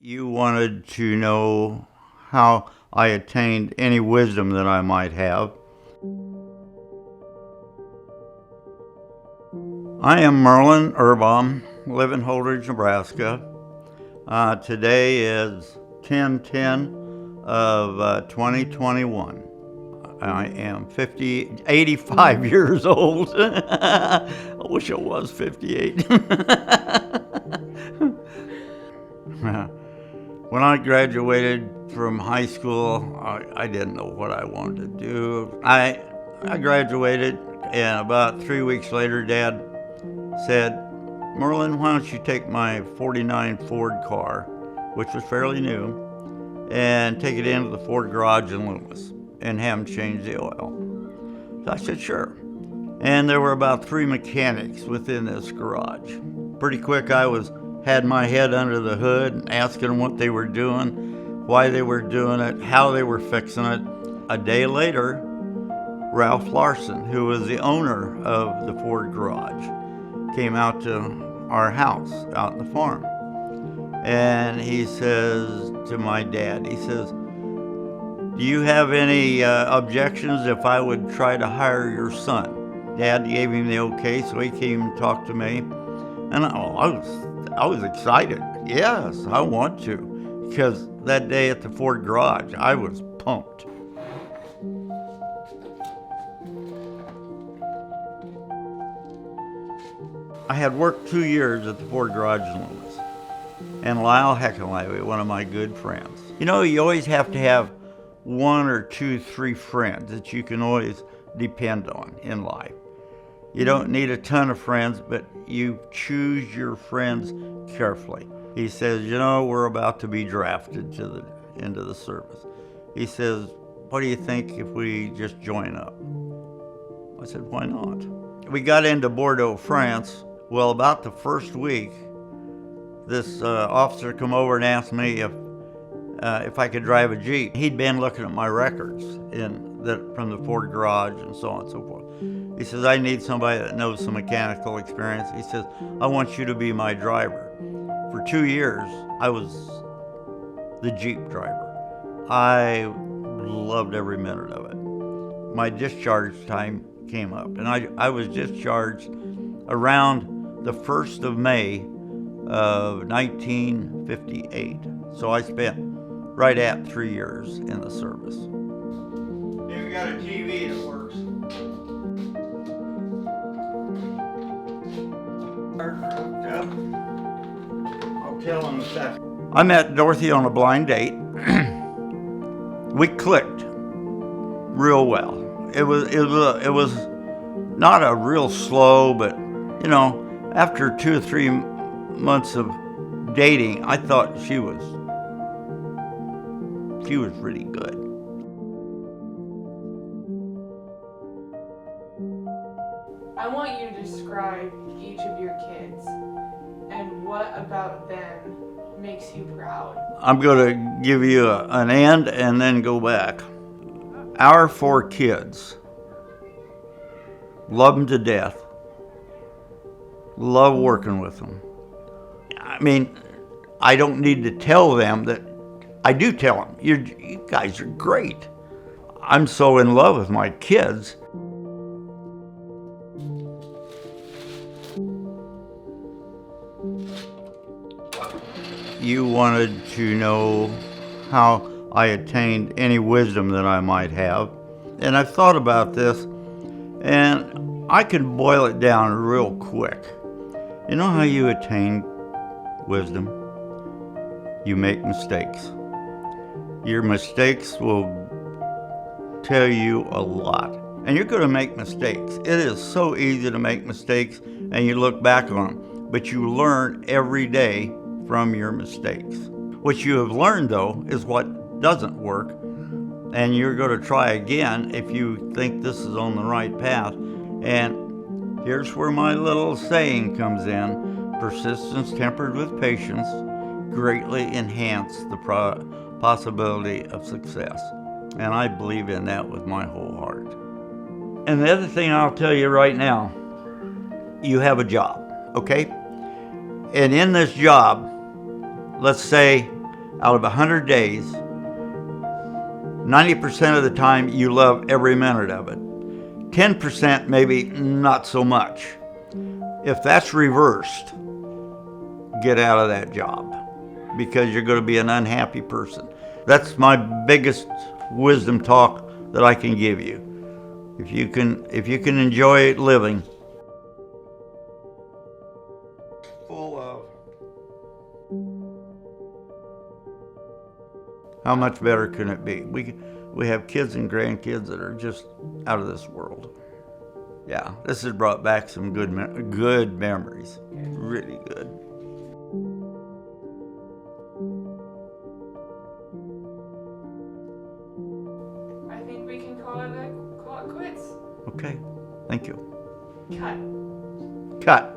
You wanted to know how I attained any wisdom that I might have. I am Merlyn Urbom, live in Holdridge, Nebraska. Today is 10/10 of 2021. I am 85 years old. I wish I was 58. When I graduated from high school, I didn't know what I wanted to do. I graduated, and about 3 weeks later, Dad said, "Merlyn, why don't you take my '49 Ford car," which was fairly new, and take it into the Ford garage in Loomis and have them change the oil. So I said, sure. And there were about 3 mechanics within this garage. Pretty quick, I had my head under the hood and asking them what they were doing, why they were doing it, how they were fixing it. A day later, Ralph Larson, who was the owner of the Ford garage, came out to our house out in the farm. And he says to my dad, he says, "Do you have any objections if I would try to hire your son?" Dad gave him the okay, so he came and talked to me. And I was excited. Yes, I want to. Because that day at the Ford garage, I was pumped. I had worked 2 years at the Ford garage in Loomis. And Lyle Heckenlevy, one of my good friends. You know, you always have to have 1 or 2, 3 friends that you can always depend on in life. You don't need a ton of friends, but you choose your friends carefully. He says, you know, we're about to be drafted into the service. He says, what do you think if we just join up? I said, why not? We got into Bordeaux, France. Well, about the first week, this officer come over and asked me if I could drive a Jeep. He'd been looking at my records from the Ford garage and so on and so forth. He says, I need somebody that knows some mechanical experience. He says, I want you to be my driver. For 2 years, I was the Jeep driver. I loved every minute of it. My discharge time came up, and I was discharged around the 1st of May of 1958. So I spent right at 3 years in the service. Here we got a TV that works. I'll tell in a second. I met Dorothy on a blind date. We clicked real well. It was not a real slow, but you know, after 2 or 3 months of dating, I thought she was really good. I want you to describe each of your kids and what about them makes you proud. I'm going to give you an and then go back. Our 4 kids, love them to death, love working with them. I mean, I don't need to tell them that. I do tell them, you guys are great. I'm so in love with my kids. You wanted to know how I attained any wisdom that I might have. And I've thought about this, and I can boil it down real quick. You know how you attain wisdom? You make mistakes. Your mistakes will tell you a lot. And you're going to make mistakes. It is so easy to make mistakes, and you look back on them. But you learn every day from your mistakes. What you have learned, though, is what doesn't work. And you're going to try again if you think this is on the right path. And here's where my little saying comes in. Persistence tempered with patience greatly enhance the possibility of success. And I believe in that with my whole heart. And the other thing I'll tell you right now, you have a job, okay? And in this job, let's say out of 100 days, 90% of the time you love every minute of it. 10% maybe not so much. If that's reversed, get out of that job because you're going to be an unhappy person. That's my biggest wisdom talk that I can give you. If you can enjoy living. Full of. How much better can it be? We have kids and grandkids that are just out of this world. Yeah, this has brought back some good memories. Really good. I think we can call it quits. Okay, thank you. Cut. Cut.